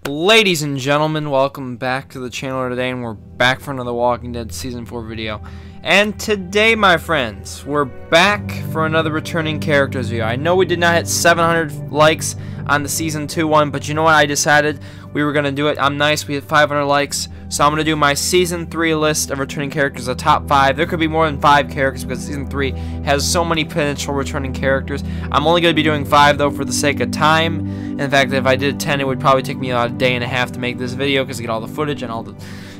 Ladies and gentlemen, welcome back to the channel today, and we're back for another Walking Dead Season 4 video. And today, my friends, we're back for another returning characters video. I know we did not hit 700 likes on the Season 2 one, but you know what? I decided we were going to do it. I'm nice, we hit 500 likes, so I'm going to do my Season 3 list of returning characters, the top 5. There could be more than 5 characters because Season 3 has so many potential returning characters. I'm only going to be doing 5, though, for the sake of time. In fact, if I did 10, it would probably take me about a day and a half to make this video because to get all the footage and all the...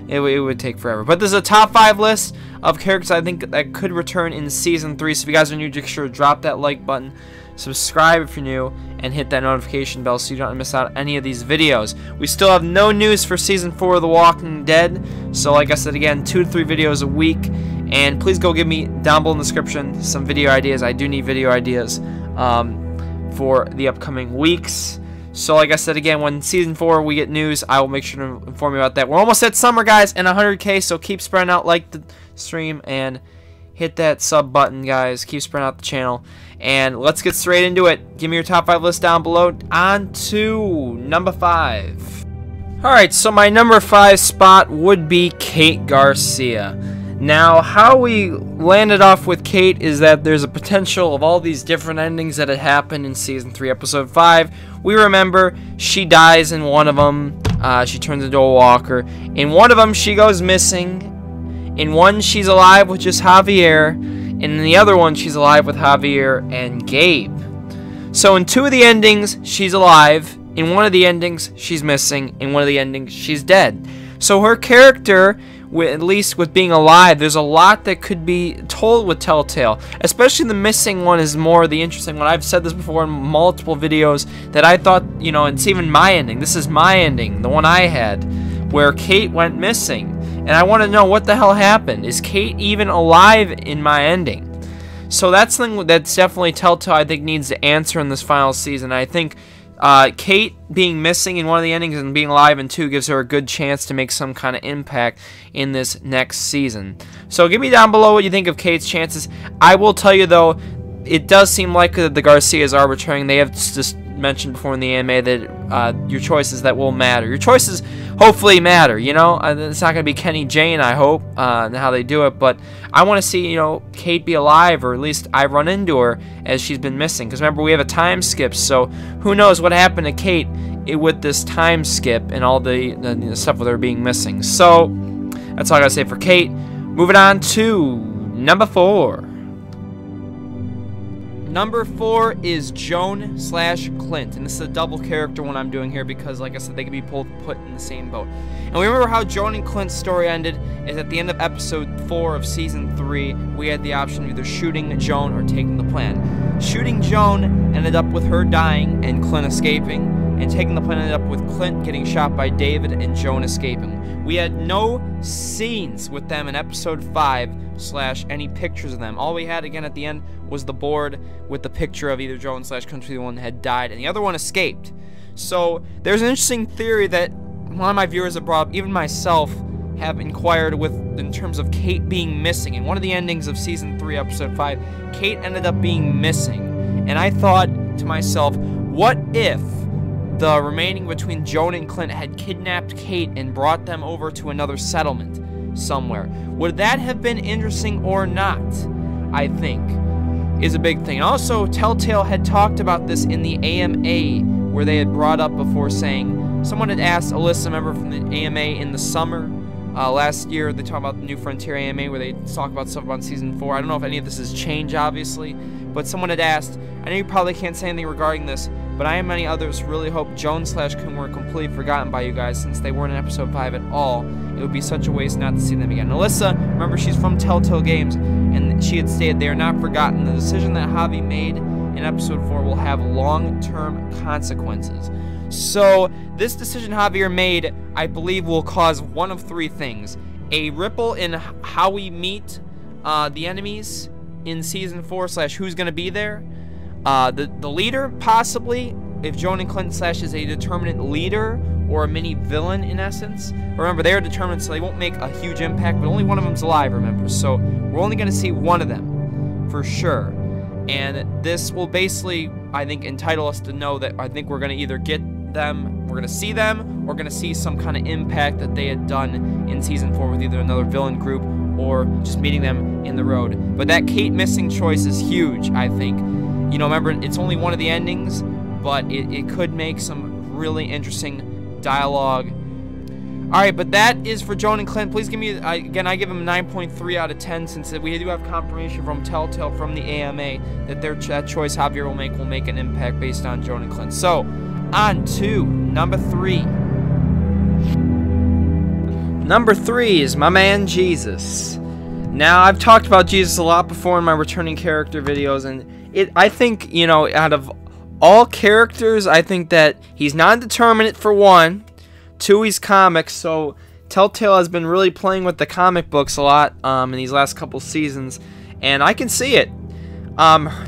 It would take forever. But this is a top 5 list of characters I think that could return in Season 3. So if you guys are new, make sure to drop that like button, subscribe if you're new, and hit that notification bell so you don't miss out on any of these videos. We still have no news for Season 4 of The Walking Dead. So like I said again, 2 to 3 videos a week. And please go give me, down below in the description, some video ideas. I do need video ideas for the upcoming weeks. So like I said again, when Season 4 we get news, I will make sure to inform you about that. We're almost at summer, guys, and 100K, so keep spreading out, like the stream, and hit that sub button, guys. Keep spreading out the channel. And let's get straight into it. Give me your top 5 list down below. On to number 5. Alright, so my number 5 spot would be Kate Garcia. Now, how we landed off with Kate is that there's a potential of all these different endings that had happened in Season 3, Episode 5. We remember she dies in one of them. She turns into a walker. In one of them, she goes missing. In one, she's alive with just Javier. And in the other one, she's alive with Javier and Gabe. So in 2 of the endings, she's alive. In one of the endings, she's missing. In one of the endings, she's dead. So her character, at least with being alive, there's a lot that could be told with Telltale. Especially the missing one is more the interesting one. I've said this before in multiple videos that I thought, you know, it's even my ending. This is my ending, the one I had, where Kate went missing. And I want to know what the hell happened. Is Kate even alive in my ending? So that's something that's definitely Telltale, I think, needs to answer in this final season. I think Kate being missing in one of the endings and being alive in 2 gives her a good chance to make some kind of impact in this next season. So give me down below what you think of Kate's chances. I will tell you, though, it does seem likely that the Garcias are returning. They have just mentioned before in the anime that your choices that will matter. Your choices hopefully matter, you know? It's not going to be Kenny Jane, I hope, and how they do it, but I want to see, you know, Kate be alive, or at least I run into her as she's been missing. Because remember, we have a time skip, so who knows what happened to Kate with this time skip and all the stuff with her being missing. So that's all I got to say for Kate. Moving on to number 4. Number 4 is Joan /Clint, and this is a double character one I'm doing here because, like I said, they can be put in the same boat. And we remember how Joan and Clint's story ended is at the end of Episode 4 of Season 3, we had the option of either shooting Joan or taking the plan. Shooting Joan ended up with her dying and Clint escaping, and taking the plan ended up with Clint getting shot by David and Joan escaping. We had no scenes with them in Episode 5 / any pictures of them. All we had again at the end was the board with the picture of either Joan /Clint, the one had died and the other one escaped. So there's an interesting theory that one of my viewers have brought up, even myself have inquired with, in terms of Kate being missing. In one of the endings of Season 3, Episode 5, Kate ended up being missing. And I thought to myself, what if the remaining between Joan and Clint had kidnapped Kate and brought them over to another settlement somewhere? Would that have been interesting or not? I think is a big thing. And also, Telltale had talked about this in the AMA, where they had brought up before, saying someone had asked Alyssa, remember from the AMA in the summer last year, they talked about the New Frontier AMA, where they talk about stuff about Season 4. I don't know if any of this has changed, obviously, but someone had asked, I know you probably can't say anything regarding this, but I and many others really hope Joan /Clint were completely forgotten by you guys, since they weren't in Episode 5 at all. It would be such a waste not to see them again. Alyssa, remember, she's from Telltale Games, and she had stated they are not forgotten. The decision that Javi made in Episode 4 will have long-term consequences. So this decision Javier made, I believe, will cause one of 3 things. A ripple in how we meet the enemies in Season 4 / who's going to be there. The leader, possibly, if Joan and Clint / is a determinate leader or a mini villain in essence. Remember, they are determined, so they won't make a huge impact, but only one of them's alive, remember. So we're only going to see one of them for sure. And this will basically, I think, entitle us to know that I think we're going to either get them. We're gonna see them. We're gonna see some kind of impact that they had done in season 4 with either another villain group or just meeting them in the road. But that Kate missing choice is huge, I think. You know, remember, it's only one of the endings, but it could make some really interesting dialogue. Alright, but that is for Joan and Clint. Please give me, again, I give them 9.3 out of 10, since we do have confirmation from Telltale, from the AMA, that that choice Javier will make an impact based on Joan and Clint. So, on to number 3. Number 3 is my man Jesus. Now, I've talked about Jesus a lot before in my returning character videos, and I think, you know, out of all characters, I think that he's non-determinate for one. 2, he's comics, so Telltale has been really playing with the comic books a lot in these last couple seasons, and I can see it.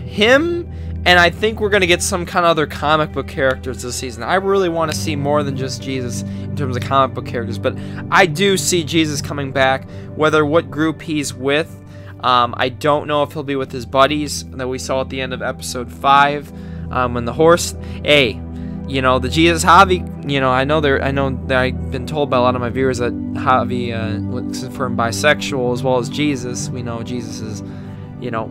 Him, and I think we're going to get some kind of other comic book characters this season. I really want to see more than just Jesus in terms of comic book characters, but I do see Jesus coming back, whether what group he's with. I don't know if he'll be with his buddies that we saw at the end of episode 5, when the horse... Hey, you know, the Jesus Javi, you know, I know that I've been told by a lot of my viewers that Javi looks for him bisexual as well as Jesus. We know Jesus is, you know,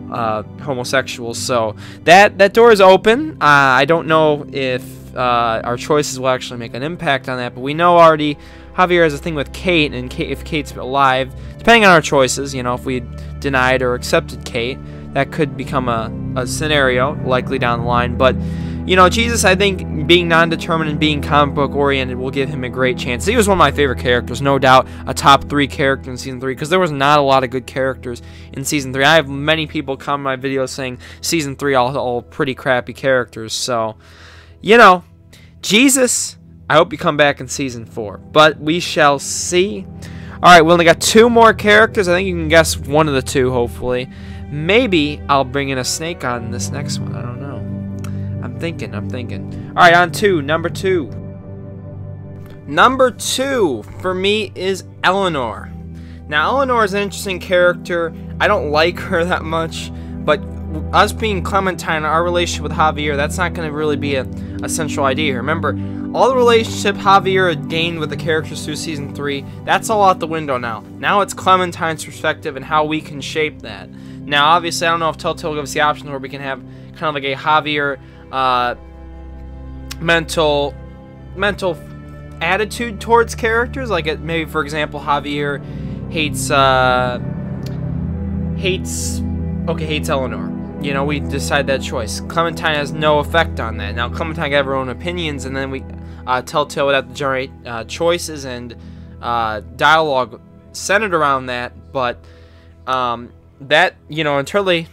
homosexual, so that door is open. I don't know if our choices will actually make an impact on that, but we know already Javier has a thing with Kate, and if Kate's alive, depending on our choices, you know, if we denied or accepted Kate, that could become a scenario likely down the line. But you know, Jesus, I think, being non-determined and being comic book oriented will give him a great chance. He was one of my favorite characters, no doubt, a top 3 character in season 3, because there was not a lot of good characters in season 3. I have many people comment my videos saying season 3 all pretty crappy characters. So, you know, Jesus, I hope you come back in season 4, but we shall see. All right, we only got 2 more characters. I think you can guess one of the 2, hopefully. Maybe I'll bring in a snake on this next one. I don't know. I'm thinking. Alright, on to number 2. Number 2 for me is Eleanor. Now, Eleanor is an interesting character. I don't like her that much, but us being Clementine, our relationship with Javier, that's not going to really be a central idea here. Remember, all the relationship Javier had gained with the characters through season 3, that's all out the window now. Now it's Clementine's perspective and how we can shape that. Now, obviously, I don't know if Telltale gives us the option where we can have kind of like a Javier mental attitude towards characters, like maybe, for example, Javier hates Eleanor. You know, we decide that choice. Clementine has no effect on that. Now, Clementine got her own opinions, and then we Telltale would have to generate choices and dialogue centered around that. But that, you know, entirely,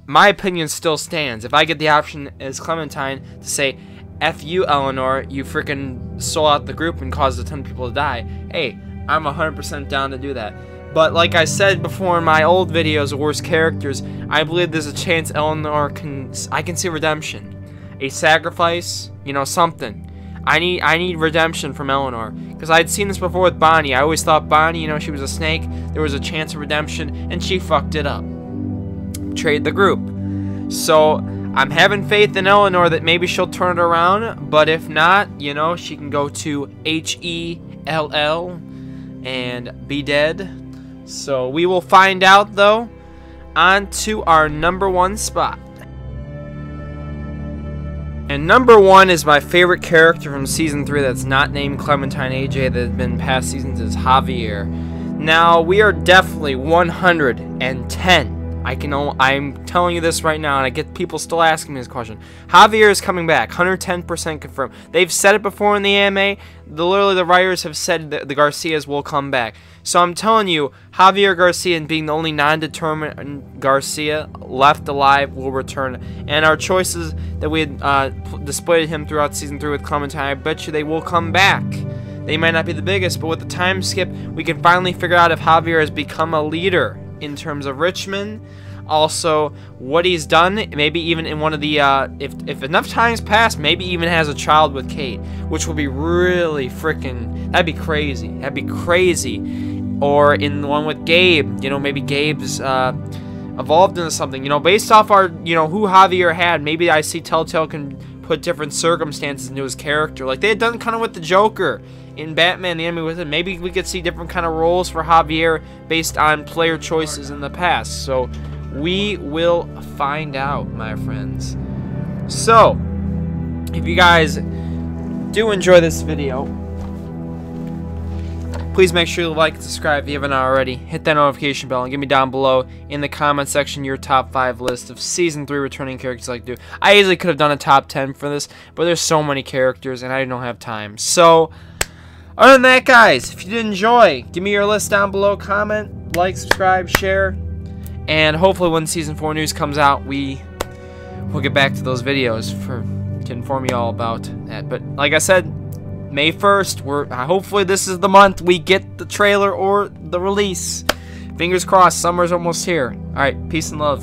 my opinion still stands. If I get the option as Clementine to say, F you, Eleanor, you freaking sold out the group and caused a ton of people to die, hey, I'm 100% down to do that. But like I said before in my old videos of worst characters, I believe there's a chance Eleanor I can see redemption. A sacrifice, you know, something. I need redemption from Eleanor. Because I'd seen this before with Bonnie. I always thought Bonnie, you know, she was a snake. There was a chance of redemption, and she fucked it up. Trade the group. So I'm having faith in Eleanor that maybe she'll turn it around, but if not, you know, she can go to HELL and be dead. So we will find out, though. On to our number 1 spot. And number 1 is my favorite character from season 3 that's not named Clementine AJ that has been past seasons, is Javier. Now, we are definitely 110. I'm telling you this right now, and I get people still asking me this question. Javier is coming back, 110% confirmed. They've said it before in the AMA. Literally, the writers have said that the Garcias will come back. So I'm telling you, Javier Garcia, being the only non-determined Garcia left alive, will return. And our choices that we had displayed him throughout season 3 with Clementine, I bet you they will come back. They might not be the biggest, but with the time skip, we can finally figure out if Javier has become a leader in terms of Richmond. Also, what he's done, maybe even in one of the, if enough time's passed, maybe even has a child with Kate, which would be really freaking, that'd be crazy. That'd be crazy. Or in the one with Gabe, you know, maybe Gabe's evolved into something, you know, based off our, you know, who Javier had. Maybe I see Telltale can put different circumstances into his character, like they had done kind of with the Joker in Batman the Animated with it. Maybe we could see different kind of roles for Javier based on player choices in the past. So we will find out, my friends. So if you guys do enjoy this video, please make sure to like and subscribe if you haven't already. Hit that notification bell and give me down below in the comment section your top 5 list of Season 3 returning characters I like to do. I easily could have done a top 10 for this, but there's so many characters and I don't have time. So, other than that, guys, if you did enjoy, give me your list down below, comment, like, subscribe, share, and hopefully when Season 4 news comes out, we'll get back to those videos to inform you all about that. But like I said, May 1st, hopefully this is the month we get the trailer or the release. Fingers crossed, summer's almost here. Alright, peace and love.